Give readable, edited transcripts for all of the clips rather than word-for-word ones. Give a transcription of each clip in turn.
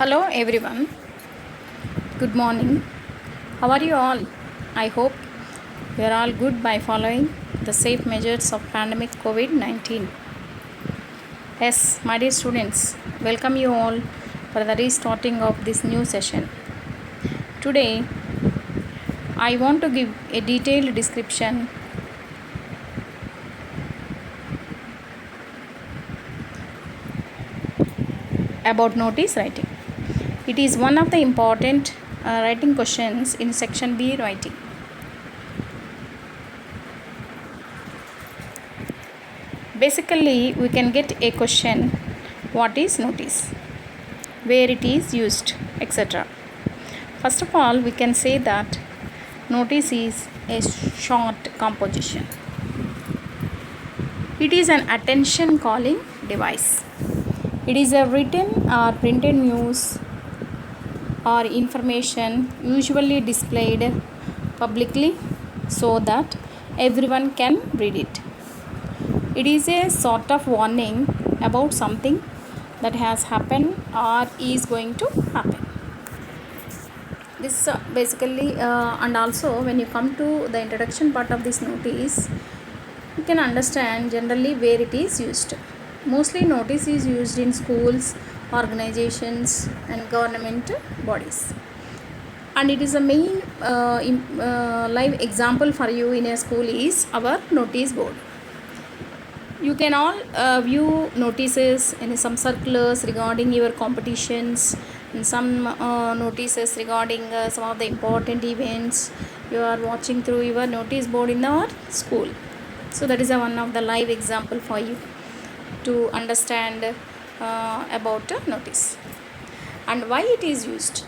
Hello everyone. Good morning. How are you all? I hope you are all good by following the safe measures of pandemic COVID-19. Yes, my dear students, welcome you all for the restarting of this new session. Today, I want to give a detailed description about notice writing. It is one of the important writing questions in section B writing. Basically, we can get a question: what is notice, where it is used, etc. First of all, we can say that notice is a short composition. It is an attention calling device. It is a written or printed news or information usually displayed publicly so that everyone can read it. It is a sort of warning about something that has happened or is going to happen. This basically and also when you come to the introduction part of this notice, you can understand generally where it is used. Mostly notice is used in schools, organizations and government bodies. And it is a main live example for you in a school is our notice board. You can all view notices in some circulars regarding your competitions and some notices regarding some of the important events you are watching through your notice board in our school. So that is one of the live example for you to understand about notice and why it is used.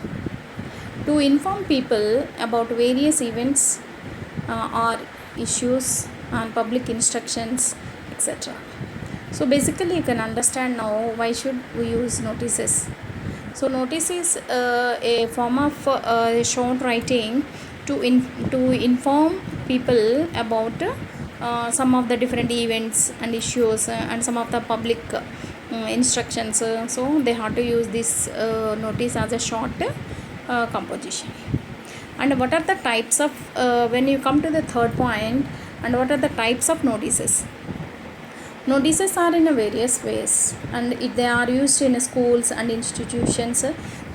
To inform people about various events or issues and public instructions, etc. So basically you can understand now why should we use notices. So notice is a form of short writing to inform people about some of the different events and issues and some of the public instructions. So they have to use this notice as a short composition. And what are the types of when you come to the third point, and what are the types of notices? Notices are in various ways, and if they are used in schools and institutions,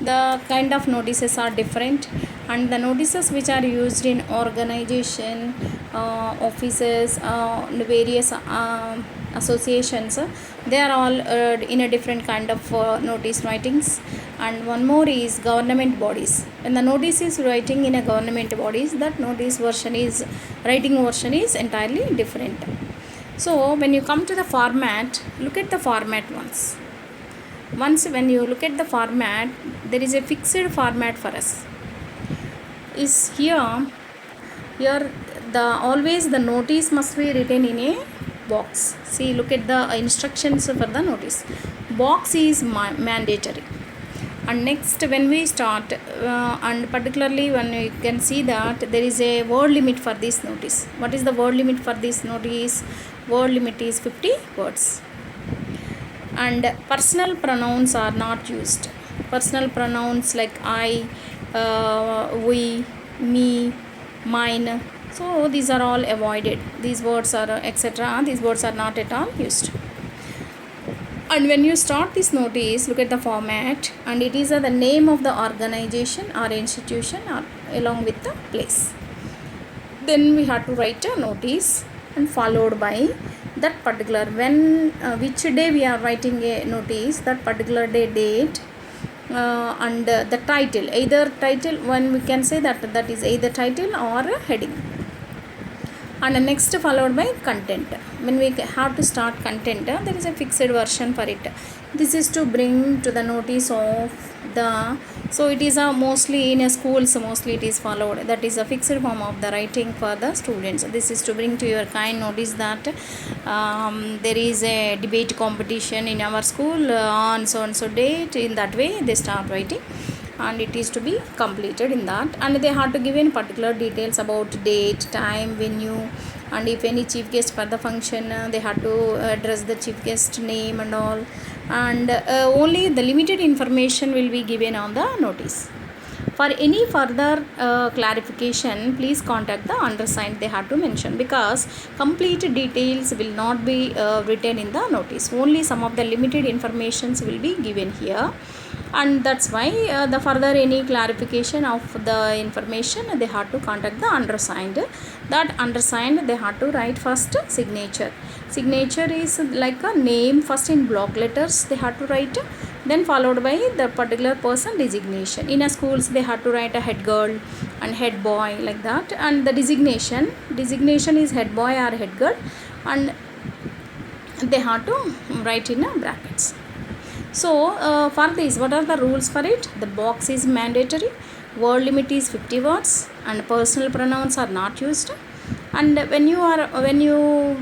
the kind of notices are different. And the notices which are used in organization, offices, various associations, they are all in a different kind of notice writings. And one more is government bodies. When the notice is writing in a government bodies, that notice version is writing version is entirely different. So when you come to the format, look at the format once. Once when you look at the format, there is a fixed format for us. Is here the always the notice must be written in a box. See, look at the instructions for the notice. Box is mandatory. And next when we start and particularly when you can see that there is a word limit for this notice. What is the word limit for this notice? Word limit is 50 words. And personal pronouns are not used. Personal pronouns like I, we, me, mine, so these are all avoided. These words are etc. These words are not at all used. And when you start this notice, look at the format, and it is the name of the organization or institution or along with the place. Then we have to write a notice and followed by that particular when which day we are writing a notice, that particular day, date, and the title, either title, when we can say that is either title or heading. And next followed by content. When we have to start content, there is a fixed version for it. This is to bring to the notice of the, so it is a mostly in a schools, mostly it is followed, that is a fixed form of the writing for the students. This is to bring to your kind notice that there is a debate competition in our school on so and so date. In that way they start writing, and it is to be completed in that. And they have to give in particular details about date, time, venue, and if any chief guest for the function, they have to address the chief guest name and all. and only the limited information will be given on the notice. For any further clarification, please contact the undersigned, they have to mention, because complete details will not be written in the notice. Only some of the limited informations will be given here, and that's why the further any clarification of the information, they have to contact the undersigned. That undersigned, they have to write first signature. Signature is like a name, first in block letters they have to write, then followed by the particular person designation. In a schools they have to write a head girl and head boy, like that, and the designation is head boy or head girl, and they have to write in brackets. So for this, what are the rules for it? The box is mandatory, word limit is 50 words, and personal pronouns are not used. And when you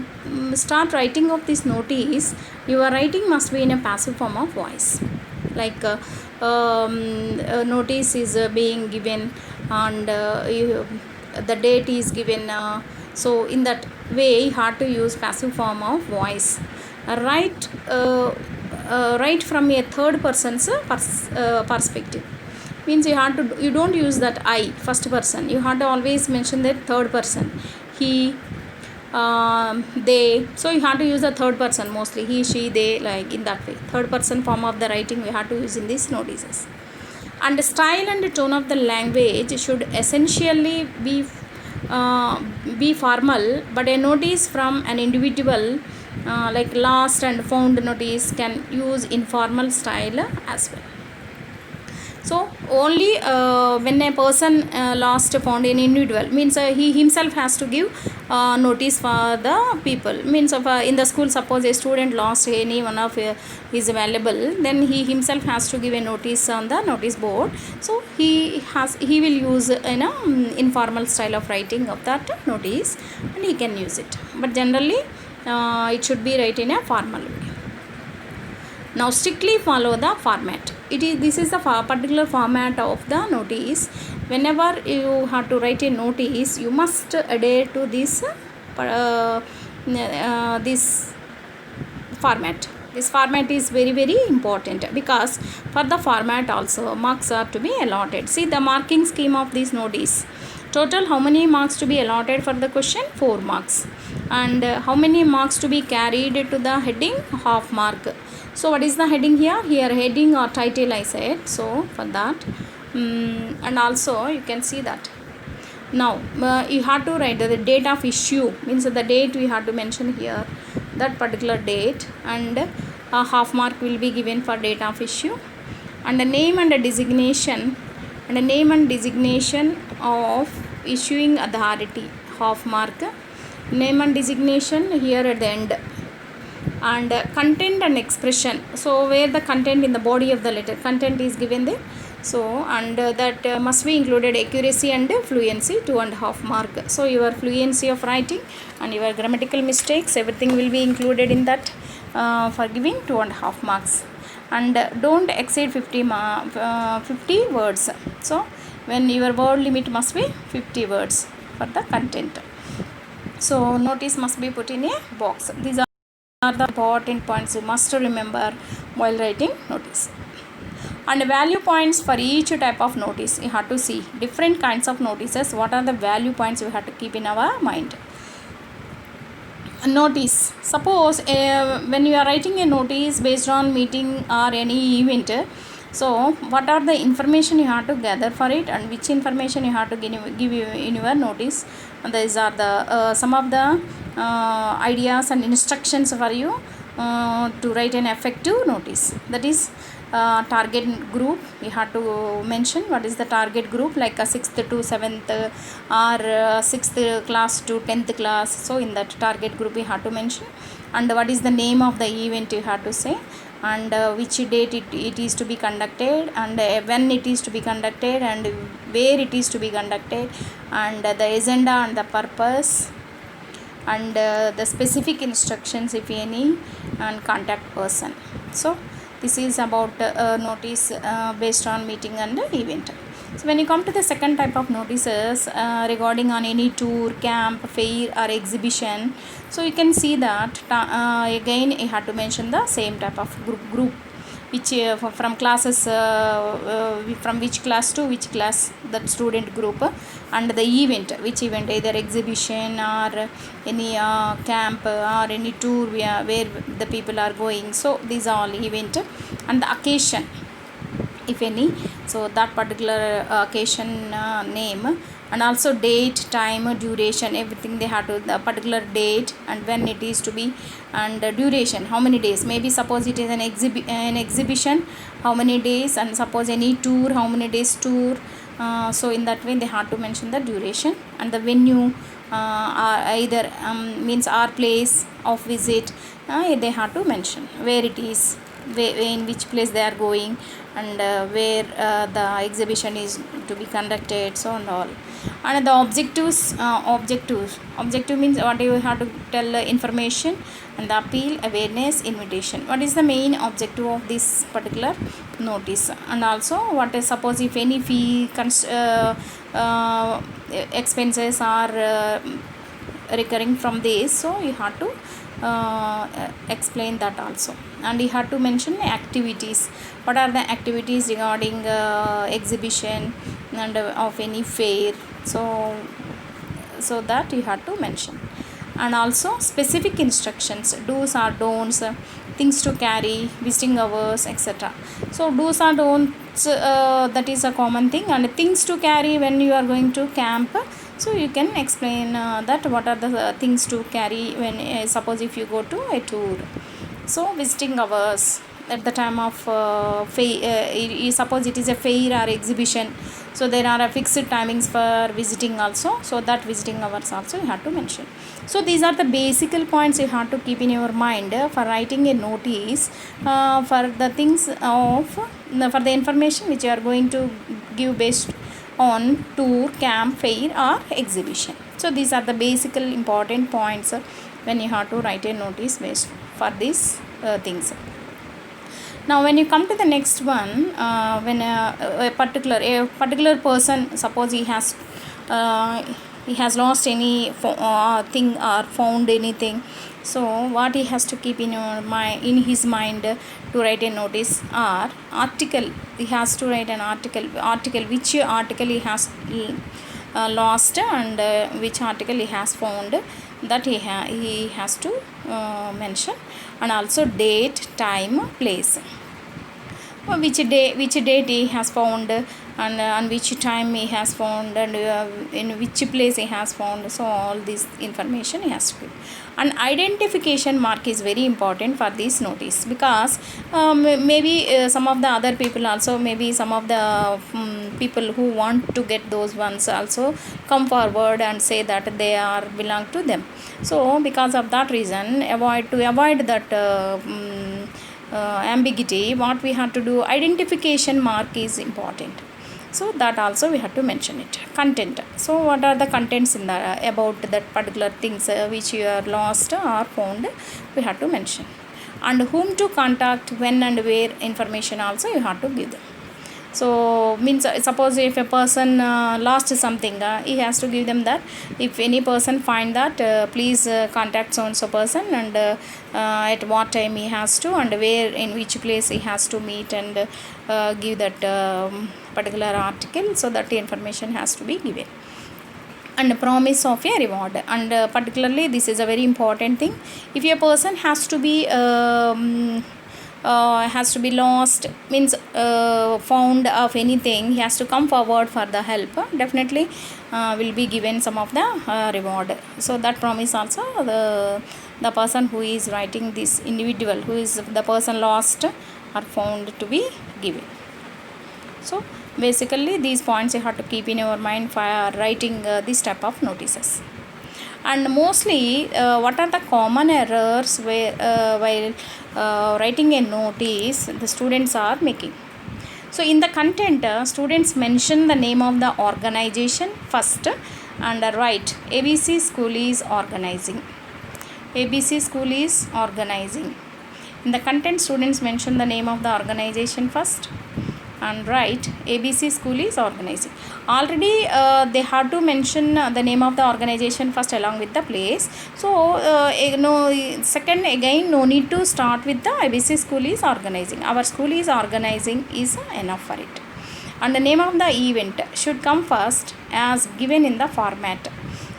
start writing of this notice, your writing must be in a passive form of voice, like notice is being given, and the date is given, so in that way you have to use passive form of voice. Write from a third person's perspective, means you don't use that I, first person. You have to always mention that third person, he, they. So you have to use the third person mostly, he, she, they, like in that way. Third person form of the writing we have to use in these notices. And the style and the tone of the language should essentially be formal, but a notice from an individual, like lost and found notice, can use informal style as well. So only when a person lost found an individual, means he himself has to give notice for the people. Means of in the school, suppose a student lost any one of his valuable, then he himself has to give a notice on the notice board. So he will use informal style of writing of that notice, and he can use it. But generally it should be written in a formal way. Now strictly follow the format. This is the particular format of the notice. Whenever you have to write a notice, you must adhere to this format. This format is very, very important, because for the format also marks are to be allotted. See the marking scheme of this notice. Total how many marks to be allotted for the question? 4 marks. And how many marks to be carried to the heading? Half mark. So what is the heading here? Here heading or title I said. So for that, and also you can see that. Now you have to write the date of issue, means the date we have to mention here, that particular date, and a half mark will be given for date of issue, and the name and the designation, of issuing authority, half mark. Name and designation here at the end. And content and expression, so where the content in the body of the letter, content is given there. So and that must be included accuracy and fluency, 2.5 mark. So your fluency of writing and your grammatical mistakes, everything will be included in that for giving 2.5 marks. And don't exceed 50 words. So when your word limit must be 50 words for the content. So notice must be put in a box. These are the important points you must remember while writing notice. And value points for each type of notice. You have to see different kinds of notices. What are the value points you have to keep in our mind? Notice. Suppose when you are writing a notice based on meeting or any event, so what are the information you have to gather for it, and which information you have to give you in your notice. And these are the some of the ideas and instructions for you to write an effective notice. That is target group. You have to mention what is the target group, like a 6th to 7th or 6th class to 10th class. So in that target group you have to mention, and what is the name of the event you have to say, and which date it is to be conducted, and when it is to be conducted, and where it is to be conducted, and the agenda and the purpose, and the specific instructions if any, and contact person. So this is about notice based on meeting and event. So when you come to the second type of notices regarding on any tour, camp, fair or exhibition, so you can see that again you have to mention the same type of group which from classes from which class to which class, that student group, and the event, which event, either exhibition or any camp or any tour where the people are going. So these are all event, and the occasion if any, so that particular occasion name, and also date, time, duration, everything they have to, the particular date and when it is to be, and duration, how many days, maybe suppose it is an exhibition, how many days, and suppose any tour, how many days tour. So in that way they have to mention the duration, and the venue, either means our place of visit, they have to mention where it is, in which place they are going, and where the exhibition is to be conducted, so and all. And the objective means what you have to tell information, and the appeal, awareness, invitation, what is the main objective of this particular notice. And also what is, suppose if any fee expenses are recurring from this, so you have to explain that also. And you have to mention activities, what are the activities regarding exhibition and of any fair, so that you have to mention. And also specific instructions, do's or don'ts, things to carry, visiting hours, etc. So do's or don'ts, that is a common thing, and things to carry when you are going to camp, so you can explain that what are the things to carry when suppose if you go to a tour. So visiting hours, at the time of suppose it is a fair or exhibition, so there are a fixed timings for visiting also, so that visiting hours also you have to mention. So these are the basic points you have to keep in your mind for writing a notice for the things of for the information which you are going to give based on tour, camp, fair or exhibition. So these are the basic important points when you have to write a notice based for these things. Now when you come to the next one, when a particular person, suppose he has lost any thing or found anything, so what he has to keep in his mind to write a notice or article. He has to write an article which article he has lost, and which article he has found, that he has to mention. And also date, time, place, which date he has found, and which time he has found, and in which place he has found. So all this information he has to give. And identification mark is very important for this notice, because maybe some of the other people also, maybe some of the people who want to get those ones also come forward and say that they are belong to them. So because of that reason, avoid that ambiguity, what we have to do, identification mark is important. So that also we have to mention it. Content, so what are the contents in the about that particular things which you are lost or found, we have to mention. And whom to contact, when and where, information also you have to give them. So means suppose if a person lost something, he has to give them that if any person find that, please contact so and so person, and at what time he has to, and where, in which place he has to meet, and give that particular article, so that information has to be given. And promise of a reward, and particularly this is a very important thing. If a person has to be lost, means found of anything, he has to come forward for the help, definitely will be given some of the reward. So that promise also the person who is writing, this individual who is the person lost or found, to be given. So basically these points you have to keep in your mind for writing this type of notices. And mostly what are the common errors while writing a notice the students are making. So in the content, students mention the name of the organization first, and write ABC school is organizing. ABC school is organizing. In the content, students mention the name of the organization first, and write ABC school is organizing. Already they have to mention the name of the organization first along with the place. So no, second again no need to start with the ABC school is organizing. Our school is organizing is enough for it. And the name of the event should come first as given in the format.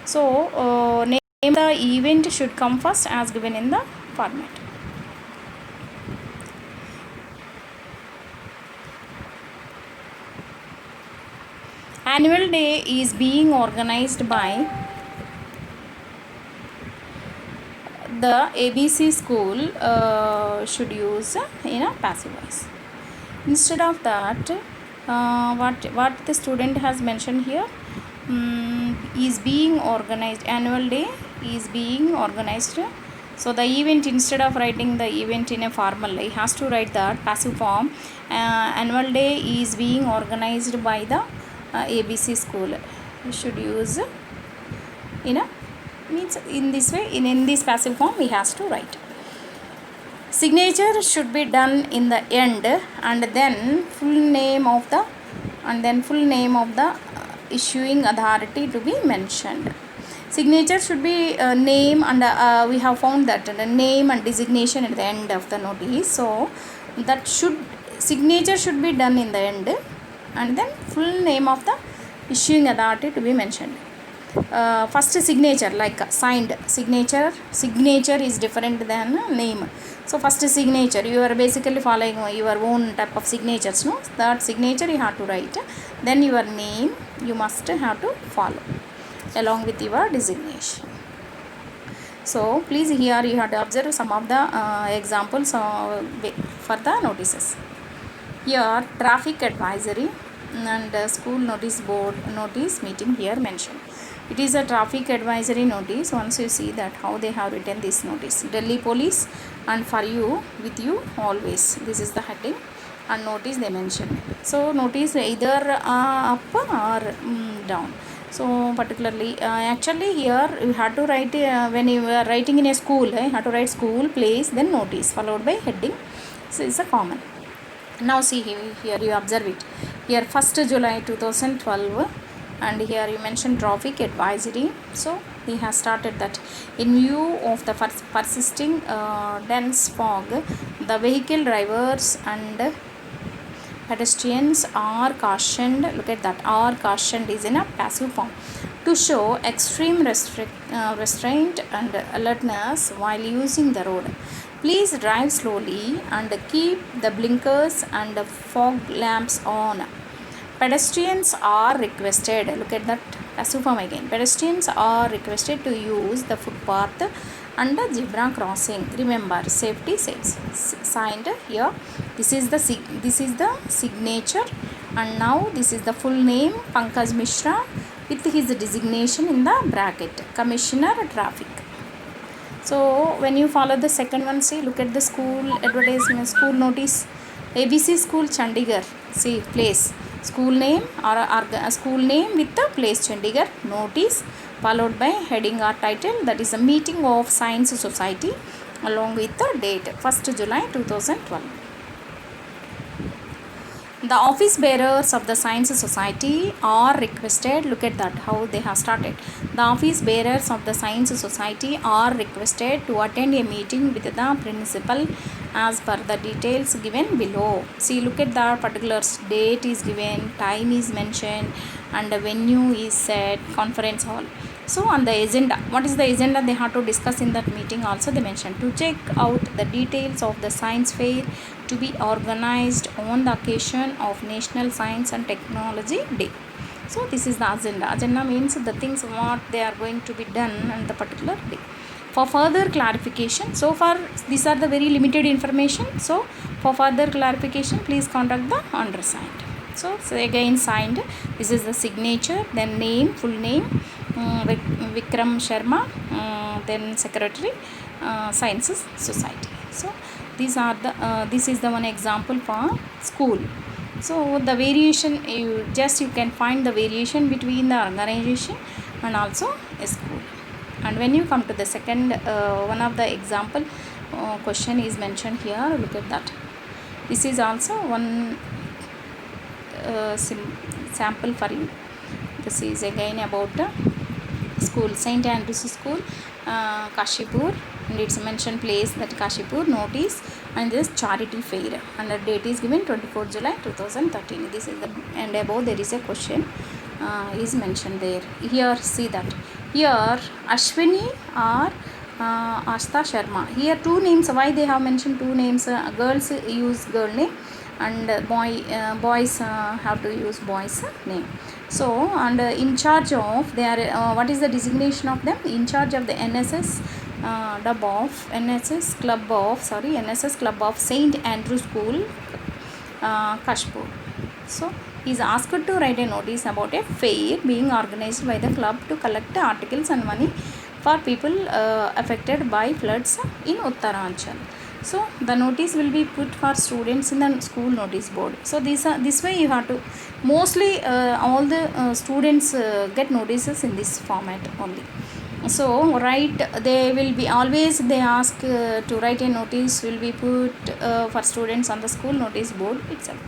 So name the event should come first as given in the format. Annual day is being organized by the ABC school should use in a passive voice. Instead of that, what the student has mentioned here, is being organized. Annual day is being organized. So the event, instead of writing the event in a formal, he has to write the passive form. Annual day is being organized by the ABC school. We should use in a means in this way, in this passive form we has to write. Signature should be done in the end, and then full name of the issuing authority to be mentioned. Signature should be name, and we have found that the name and designation at the end of the notice. So that signature should be done in the end, and then full name of the issuing authority to be mentioned. First signature, like signed signature is different than name. So first signature, you are basically following your own type of signatures, no? That signature you have to write, then your name you must have to follow along with your designation. So please here you have to observe some of the examples for the notices. Here traffic advisory and school notice board notice meeting here mentioned. It is a traffic advisory notice. Once you see that how they have written this notice, Delhi police and for you, with you always, this is the heading, and notice they mentioned. So notice either up or down. So particularly actually here you have to write when you are writing in a school, you have to write school, place, then notice followed by heading. So it's a common. Now see here you observe it. Here 1st July 2012, and here you mention traffic advisory. So he has started that in view of the persisting dense fog, the vehicle drivers and pedestrians are cautioned. Look at that, are cautioned is in a passive form, to show extreme restraint and alertness while using the road. Please drive slowly and keep the blinkers and fog lamps on. Pedestrians are requested, look at that passive form again, pedestrians are requested to use the footpath and the zebra crossing. Remember, safety saves. Signed here, this is the signature, and now this is the full name, Pankaj Mishra, with his designation in the bracket, Commissioner Traffic. So when you follow the second one, see, look at the school advertisement, school notice, ABC school Chandigarh, see, place, school name or school name with the place Chandigarh, notice followed by heading or title, that is a meeting of Science Society along with the date 1st July 2012. The office bearers of the Science Society are requested, look at that how they have started. The office bearers of the Science Society are requested to attend a meeting with the principal as per the details given below. See, look at the particular date is given, time is mentioned, and the venue is set, conference hall. So on the agenda, what is the agenda they have to discuss in that meeting also they mentioned, to check out the details of the science fair to be organized on the occasion of National Science and Technology Day. So this is the agenda. Agenda means the things what they are going to be done on the particular day. For further clarification, so far these are the very limited information. So for further clarification, please contact the undersigned. So again signed, this is the signature, then name, full name, Vikram Sharma, then secretary, Sciences Society. So these are the this is the one example for school. So the variation, you can find the variation between the organization and also a school. And when you come to the second one of the example question is mentioned here, look at that. This is also one sample for you. This is again about the school, St. Andrews School, Kashipur, and it's mentioned place that Kashipur notice, and this charity fair, and the date is given 24th July 2013. This is the, and above there is a question is mentioned there. Here see that here Ashwini or Astha Sharma. Here two names. Why they have mentioned two names? Girls use girl name, and boys have to use boys name. So, and in charge of they are what is the designation of them? In charge of the NSS Club of St. Andrew School, Kashpur. So he is asked to write a notice about a fair being organized by the club to collect articles and money for people affected by floods in Uttaranchal. So the notice will be put for students in the school notice board. So this way you have to mostly all the students get notices in this format only. So they will be always they ask to write a notice will be put for students on the school notice board itself.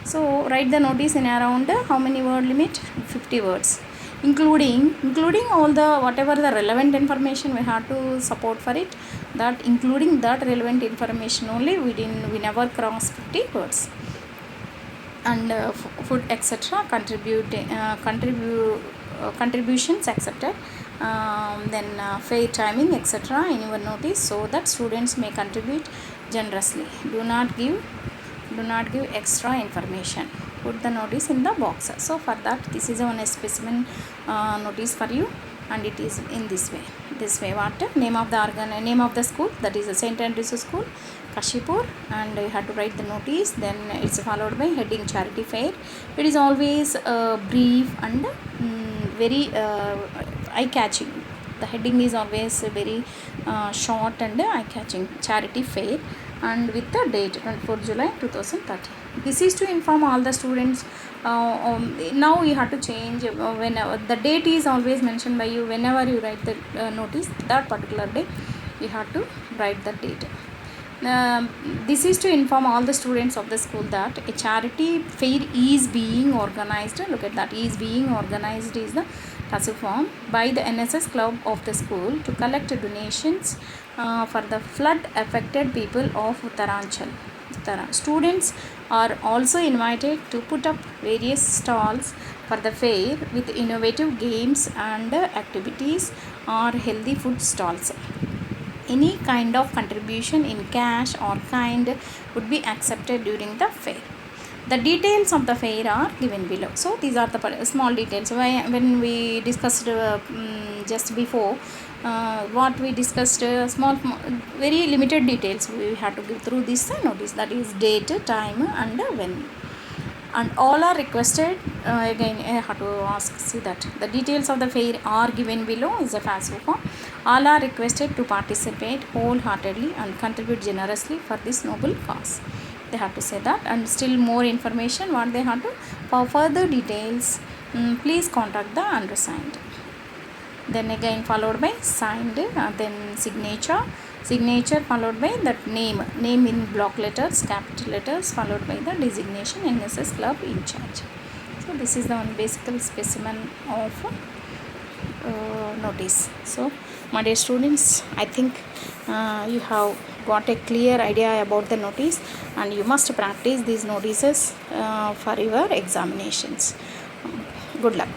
So write the notice in around how many word limit? 50 words, including all the whatever the relevant information we have to support for it, that including that relevant information only, we never cross 50 words. And food etc. Contributions accepted, then fair timing etc. in your notice, so that students may contribute generously. Do not give extra information. Put the notice in the box. So for that, this is one specimen notice for you, and it is in this way. What name of the school, that is St. Andrews School, Kashipur, and you have to write the notice. Then it's followed by heading charity fair. It is always brief and very eye-catching. The heading is always very short and eye-catching. Charity fair, and with the date 24th July 2013. This is to inform all the students. Now you have to change whenever the date is always mentioned by you. Whenever you write the notice, that particular day you have to write the date. This is to inform all the students of the school that a charity fair is being organized. Look at that, is being organized is the passive form by the NSS club of the school to collect donations for the flood affected people of Uttaranchal. Students are also invited to put up various stalls for the fair with innovative games and activities or healthy food stalls. Any kind of contribution in cash or kind would be accepted during the fair. The details of the fair are given below. So these are the small details. When we discussed just before, what we discussed, small very limited details we have to give through this notice, that is date, time and when. And all are requested, again I have to ask, see that the details of the fair are given below is a passive form. All are requested to participate wholeheartedly and contribute generously for this noble cause. They have to say that, and still more information what they have to. For further details, please contact the undersigned. Then again followed by signed, then signature followed by that name in block letters, capital letters, followed by the designation NSS club in charge. So this is the one basic specimen of notice. So my dear students, I think you have got a clear idea about the notice, and you must practice these notices for your examinations. Good luck.